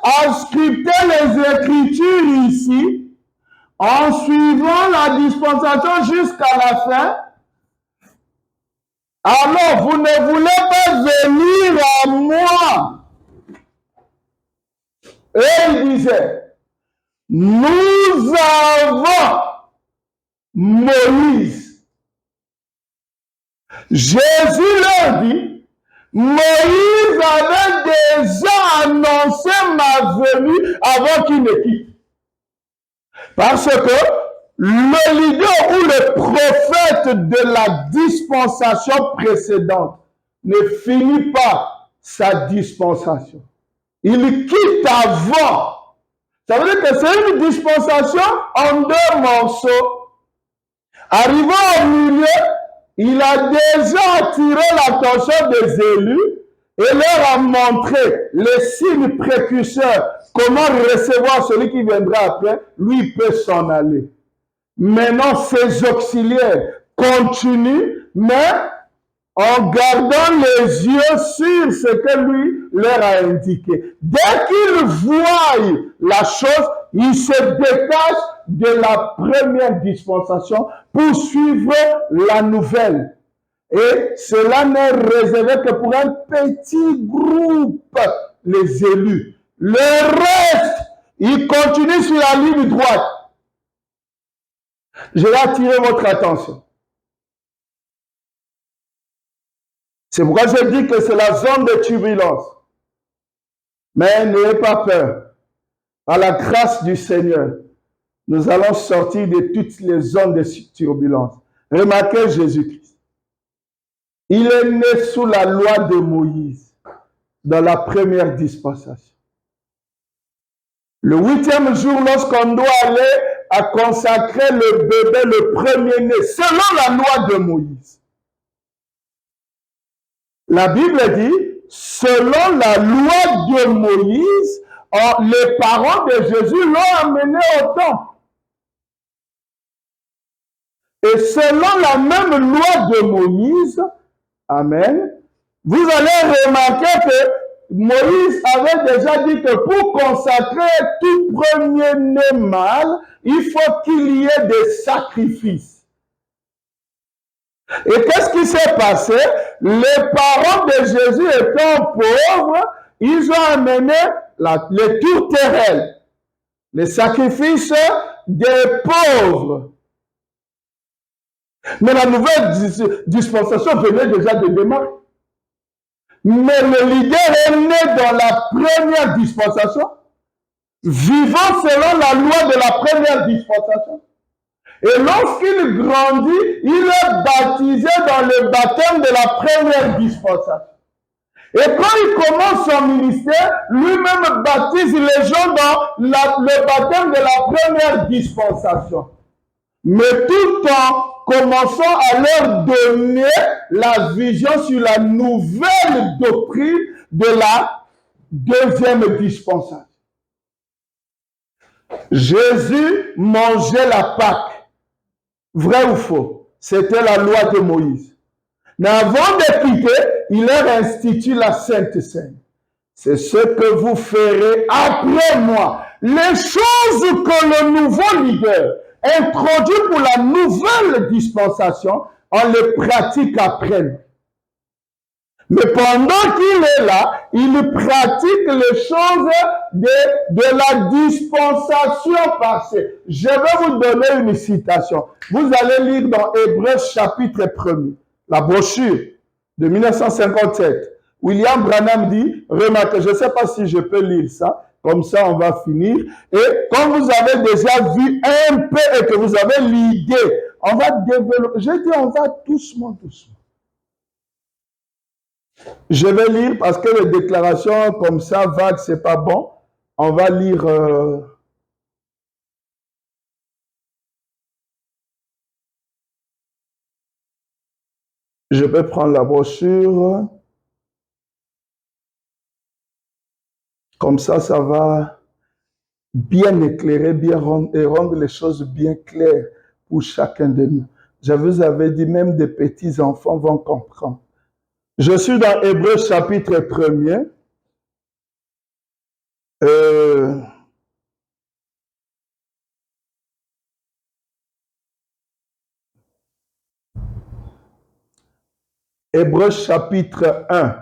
à scripter les Écritures ici, en suivant la dispensation jusqu'à la fin, alors vous ne voulez pas venir à moi. Et il disait, nous avons Moïse. Jésus leur dit, Moïse avait déjà annoncé ma venue avant qu'il ne quitte. Parce que le leader ou le prophète de la dispensation précédente ne finit pas sa dispensation. Il quitte avant. Ça veut dire que c'est une dispensation en deux morceaux. Arrivant au milieu, il a déjà attiré l'attention des élus et leur a montré les signes précurseurs, comment recevoir celui qui viendra après. Lui, il peut s'en aller. Maintenant, ses auxiliaires continuent, mais en gardant les yeux sur ce que lui leur a indiqué. Dès qu'ils voient la chose, ils se détachent de la première dispensation pour suivre la nouvelle. Et cela n'est réservé que pour un petit groupe, les élus. Le reste, ils continuent sur la ligne droite. Je vais attirer votre attention. C'est pourquoi je dis que c'est la zone de turbulence. Mais n'ayez pas peur. Par la grâce du Seigneur, nous allons sortir de toutes les zones de turbulence. Remarquez Jésus-Christ. Il est né sous la loi de Moïse, dans la première dispensation. Le 8e jour, lorsqu'on doit aller à consacrer le bébé, le premier-né, selon la loi de Moïse. La Bible dit, selon la loi de Moïse, les parents de Jésus l'ont amené au temple. Et selon la même loi de Moïse, amen, vous allez remarquer que Moïse avait déjà dit que pour consacrer tout premier-né mâle, il faut qu'il y ait des sacrifices. Et qu'est-ce qui s'est passé? Les parents de Jésus étant pauvres, ils ont amené les tourterelles, les sacrifices des pauvres. Mais la nouvelle dispensation venait déjà de démarrer. Mais le leader est né dans la première dispensation, vivant selon la loi de la première dispensation. Et lorsqu'il grandit, il est baptisé dans le baptême de la première dispensation. Et quand il commence son ministère, lui-même baptise les gens dans le baptême de la première dispensation. Mais tout en commençant à leur donner la vision sur la nouvelle doctrine de la deuxième dispensation. Jésus mangeait la Pâque. Vrai ou faux? C'était la loi de Moïse. Mais avant de quitter, il leur institue la Sainte Seine. C'est ce que vous ferez après moi. Les choses que le nouveau leader introduit pour la nouvelle dispensation, on les pratique après. Mais pendant qu'il est là, il pratique les choses de la dispensation passée. Je vais vous donner une citation. Vous allez lire dans Hébreux chapitre 1er, la brochure de 1957. William Branham dit, remarquez, je ne sais pas si je peux lire ça, comme ça on va finir. Et quand vous avez déjà vu un peu et que vous avez l'idée, on va développer. Je dis, on va doucement, doucement. Je vais lire parce que les déclarations comme ça, vagues, c'est pas bon. On va lire. Je vais prendre la brochure. Comme ça, ça va bien éclairer, bien rendre les choses bien claires pour chacun de nous. Je vous avais dit, même des petits enfants vont comprendre. Je suis dans Hébreux chapitre 1er. Hébreux chapitre 1,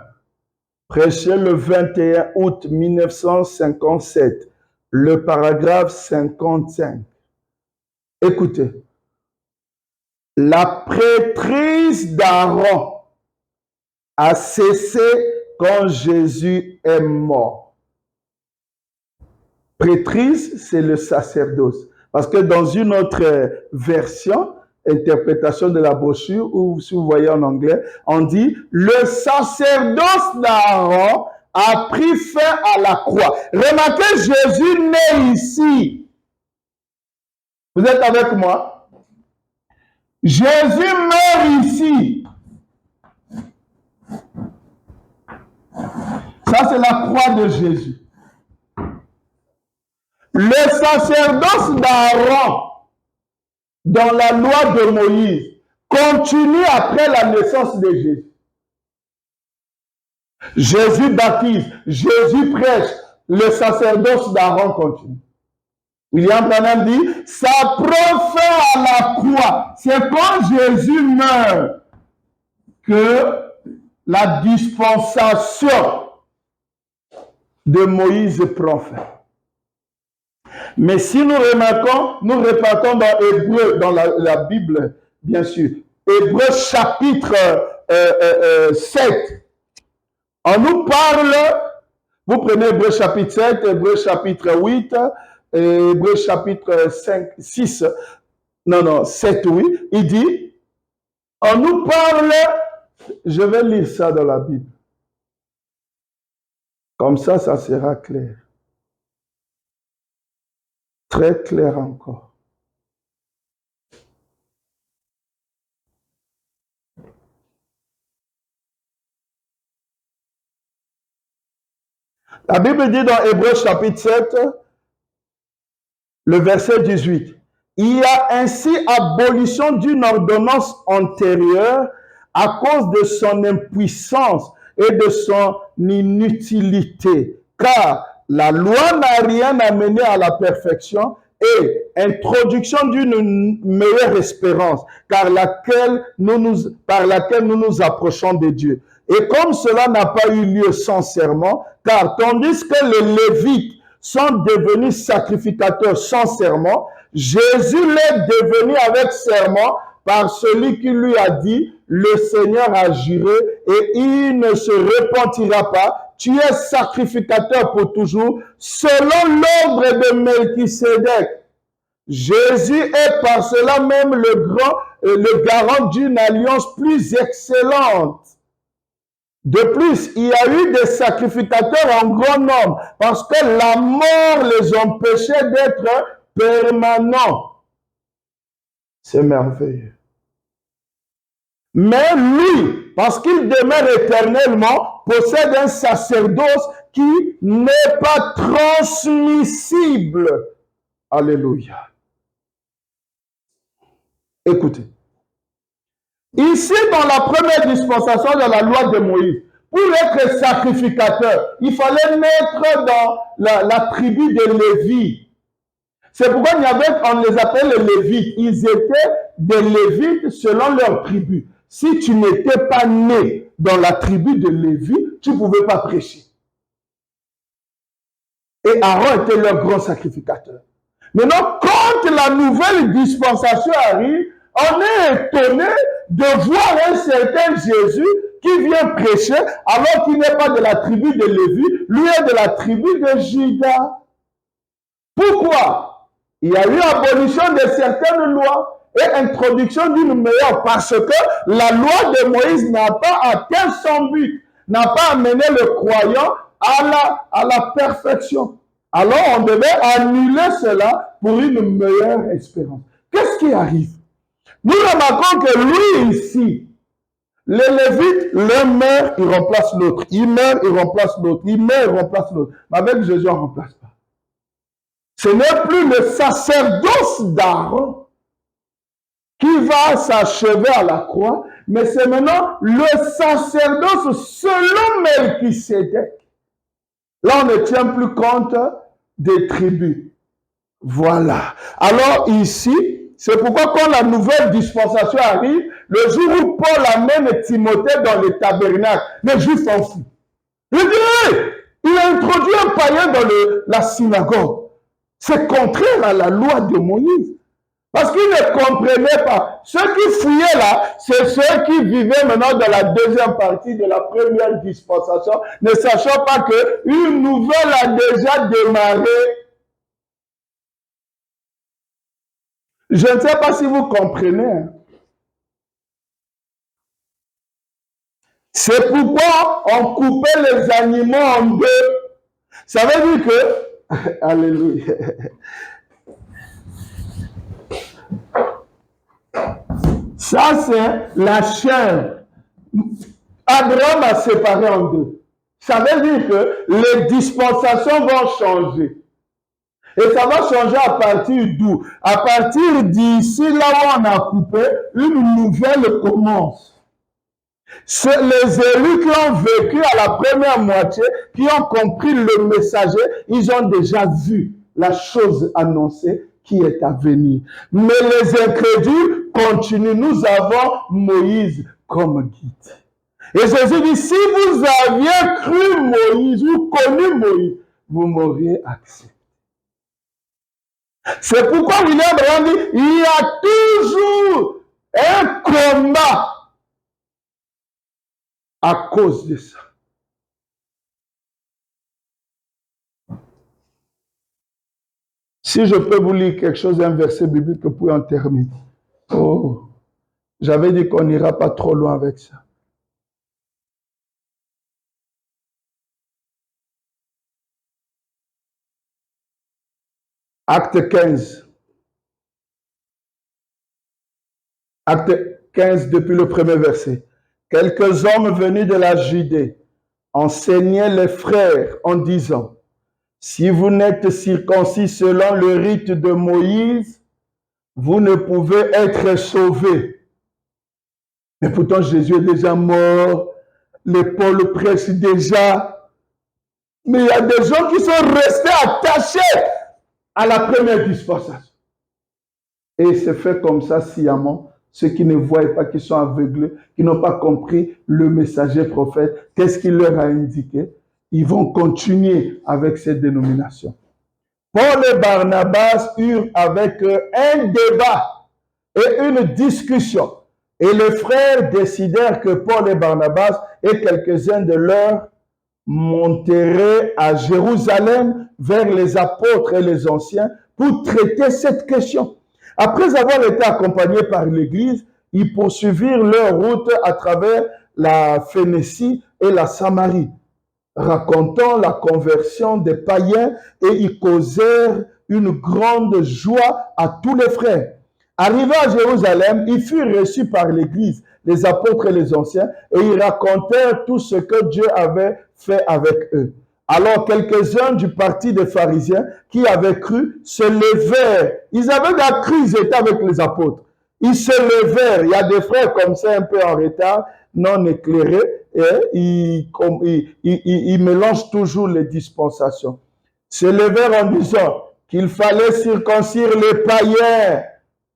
prêché le 21 août 1957, le paragraphe 55. Écoutez, la prêtrise d'Aaron a cessé quand Jésus est mort. Prêtrise, c'est le sacerdoce. Parce que dans une autre version, interprétation de la brochure, ou si vous voyez en anglais, on dit « Le sacerdoce d'Aaron a pris fin à la croix ». Remarquez, Jésus naît ici. Vous êtes avec moi? Jésus meurt ici. Ça, c'est la croix de Jésus. Le sacerdoce d'Aaron, dans la loi de Moïse, continue après la naissance de Jésus. Jésus baptise, Jésus prêche, le sacerdoce d'Aaron continue. William Branham dit, ça prend fin à la croix. C'est quand Jésus meurt que la dispensation de Moïse prend fin. Mais si nous remarquons, nous repartons dans Hébreu, dans la Bible, bien sûr. Hébreu chapitre 7. On nous parle, vous prenez Hébreu chapitre 7, Hébreu chapitre 8, Hébreu chapitre 5, 6, non, 7, oui. Il dit, on nous parle, je vais lire ça dans la Bible. Comme ça sera clair. Très clair encore. La Bible dit dans Hébreux chapitre 7, le verset 18, « Il y a ainsi abolition d'une ordonnance antérieure à cause de son impuissance et de son inutilité, car la loi n'a rien amené à la perfection et introduction d'une meilleure espérance, par laquelle nous nous approchons de Dieu. Et comme cela n'a pas eu lieu sans serment, car tandis que les Lévites sont devenus sacrificateurs sans serment, Jésus l'est devenu avec serment par celui qui lui a dit, le Seigneur a juré et il ne se repentira pas. Tu es sacrificateur pour toujours, selon l'ordre de Melchisédek. Jésus est par cela même le garant d'une alliance plus excellente. De plus, il y a eu des sacrificateurs en grand nombre parce que la mort les empêchait d'être permanents. C'est merveilleux. Mais lui, parce qu'il demeure éternellement, possède un sacerdoce qui n'est pas transmissible. Alléluia. Écoutez. Ici, dans la première dispensation de la loi de Moïse, pour être sacrificateur, il fallait naître dans la tribu de Lévi. C'est pourquoi on les appelle les Lévites. Ils étaient des Lévites selon leur tribu. si tu n'étais pas né dans la tribu de Lévi, tu ne pouvais pas prêcher. Et Aaron était leur grand sacrificateur. Maintenant, quand la nouvelle dispensation arrive, on est étonné de voir un certain Jésus qui vient prêcher alors qu'il n'est pas de la tribu de Lévi, lui est de la tribu de Juda. Pourquoi? Il y a eu abolition de certaines lois et introduction d'une meilleure parce que la loi de Moïse n'a pas atteint son but, n'a pas amené le croyant à la perfection. Alors on devait annuler cela pour une meilleure espérance. Qu'est-ce qui arrive? Nous remarquons que lui ici, les Lévites, l'un meurt, il remplace l'autre. Il meurt, il remplace l'autre. Il meurt, il remplace l'autre. Mais avec Jésus, on ne remplace pas. Ce n'est plus le sacerdoce d'Aaron qui va s'achever à la croix, mais c'est maintenant le sacerdoce selon Melchisédek. Là, on ne tient plus compte des tribus. Voilà. Alors ici, c'est pourquoi quand la nouvelle dispensation arrive, le jour où Paul amène Timothée dans le tabernacle, les Juifs s'en foutent. Il dit, il a introduit un païen dans la synagogue. C'est contraire à la loi de Moïse. Parce qu'ils ne comprenaient pas. Ceux qui fouillaient là, c'est ceux qui vivaient maintenant dans la deuxième partie de la première dispensation, ne sachant pas qu'une nouvelle a déjà démarré. Je ne sais pas si vous comprenez. C'est pourquoi on coupait les animaux en deux. Ça veut dire que... Alléluia. Ça, c'est la chair. Abraham a séparé en deux. Ça veut dire que les dispensations vont changer. Et ça va changer à partir d'où? À partir d'ici, là où on a coupé, une nouvelle commence. Les élus qui ont vécu à la première moitié, qui ont compris le messager, ils ont déjà vu la chose annoncée qui est à venir. Mais les incrédules continuent. Nous avons Moïse comme guide. Et Jésus dit, si vous aviez cru Moïse ou connu Moïse, vous m'auriez accepté. C'est pourquoi William Branham dit, il y a toujours un combat à cause de ça. Si je peux vous lire quelque chose, un verset biblique pour en terminer. Oh, j'avais dit qu'on n'ira pas trop loin avec ça. Acte 15. Acte 15 depuis le premier verset. Quelques hommes venus de la Judée enseignaient les frères en disant, si vous n'êtes circoncis selon le rite de Moïse, vous ne pouvez être sauvés. Mais pourtant Jésus est déjà mort, les Paul prêchent déjà. Mais il y a des gens qui sont restés attachés à la première dispensation. Et c'est fait comme ça sciemment. Ceux qui ne voient pas, qui sont aveuglés, qui n'ont pas compris le messager prophète, qu'est-ce qu'il leur a indiqué? Ils vont continuer avec cette dénomination. Paul et Barnabas eurent avec eux un débat et une discussion. Et les frères décidèrent que Paul et Barnabas et quelques-uns de leurs monteraient à Jérusalem vers les apôtres et les anciens pour traiter cette question. Après avoir été accompagnés par l'Église, ils poursuivirent leur route à travers la Phénicie et la Samarie, racontant la conversion des païens, et ils causèrent une grande joie à tous les frères. Arrivés à Jérusalem, ils furent reçus par l'Église, les apôtres et les anciens, et ils racontèrent tout ce que Dieu avait fait avec eux. Alors quelques-uns du parti des pharisiens qui avaient cru se levèrent. Ils avaient déjà cru, ils étaient avec les apôtres. Ils se levèrent. Il y a des frères comme ça un peu en retard, non éclairés, et ils mélangent toujours les dispensations. Se levèrent en disant qu'il fallait circoncire les païens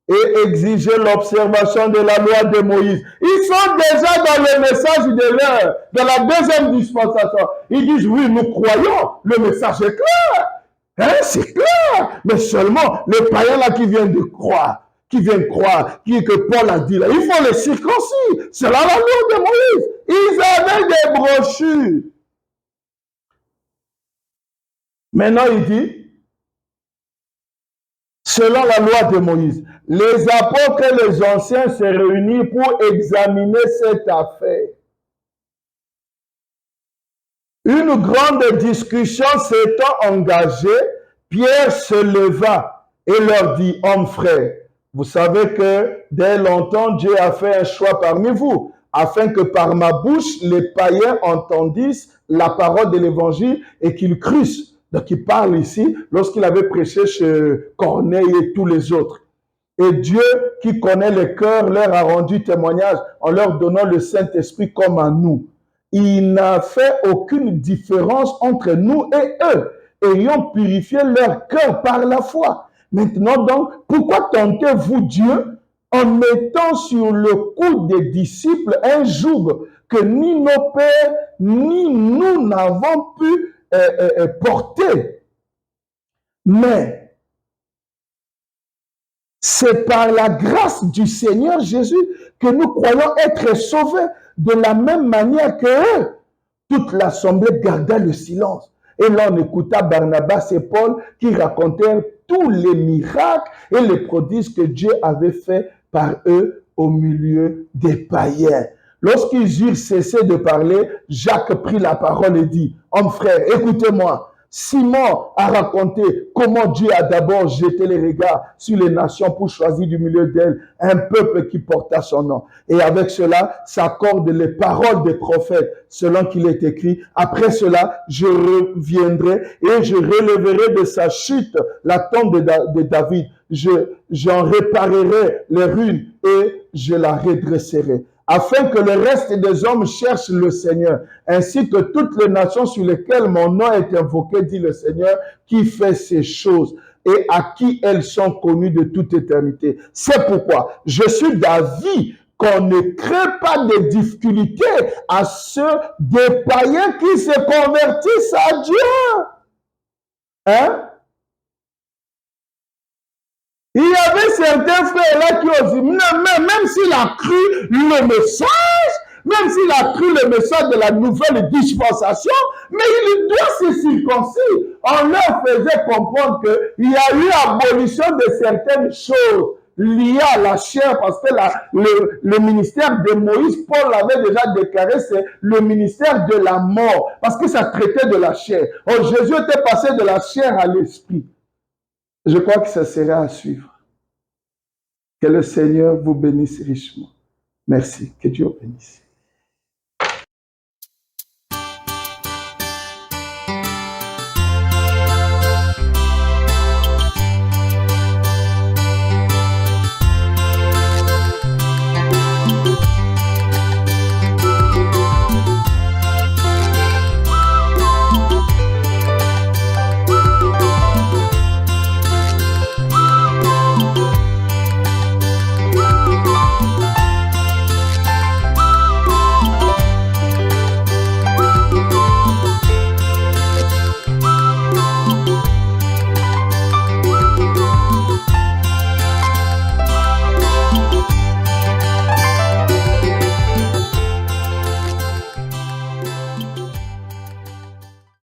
et exiger l'observation de la loi de Moïse. Ils sont déjà dans le message de l'heure, dans la deuxième dispensation. Ils disent, oui, nous croyons, le message est clair. Hein, c'est clair. Mais seulement, les païens là qui viennent de croire, que Paul a dit là, il faut les circoncis. C'est là la loi de Moïse. Ils avaient des brochures. Maintenant, il dit, selon la loi de Moïse, les apôtres et les anciens se réunissent pour examiner cette affaire. Une grande discussion s'étant engagée, Pierre se leva et leur dit, hommes frères, vous savez que dès longtemps Dieu a fait un choix parmi vous, afin que par ma bouche les païens entendissent la parole de l'évangile et qu'ils crussent. Donc il parle ici lorsqu'il avait prêché chez Corneille et tous les autres. Et Dieu, qui connaît les cœurs, leur a rendu témoignage en leur donnant le Saint-Esprit comme à nous. Il n'a fait aucune différence entre nous et eux, ayant purifié leur cœur par la foi. Maintenant donc, pourquoi tentez-vous Dieu en mettant sur le cou des disciples un joug que ni nos pères, ni nous n'avons pu porter? Mais c'est par la grâce du Seigneur Jésus que nous croyons être sauvés de la même manière que eux. Toute l'assemblée garda le silence. Et là, on écouta Barnabas et Paul qui racontèrent tous les miracles et les prodiges que Dieu avait faits par eux au milieu des païens. Lorsqu'ils eurent cessé de parler, Jacques prit la parole et dit, « Hommes frères, écoutez-moi. Simon a raconté comment Dieu a d'abord jeté les regards sur les nations pour choisir du milieu d'elles un peuple qui porta son nom. Et avec cela s'accordent les paroles des prophètes, selon qu'il est écrit. Après cela, je reviendrai et je relèverai de sa chute la tombe de David. J'en réparerai les ruines et je la redresserai, afin que le reste des hommes cherchent le Seigneur, ainsi que toutes les nations sur lesquelles mon nom est invoqué, dit le Seigneur, qui fait ces choses et à qui elles sont connues de toute éternité. C'est pourquoi je suis d'avis qu'on ne crée pas de difficultés à ceux des païens qui se convertissent à Dieu. Hein? Il y avait certains frères là qui ont dit, même s'il a cru le message, même s'il a cru le message de la nouvelle dispensation, mais il doit se circoncire. On leur faisait comprendre qu'il y a eu abolition de certaines choses liées à la chair, parce que le ministère de Moïse, Paul l'avait déjà déclaré, c'est le ministère de la mort, parce que ça traitait de la chair. Oh, Jésus était passé de la chair à l'esprit. Je crois que ça sera à suivre. Que le Seigneur vous bénisse richement. Merci. Que Dieu vous bénisse.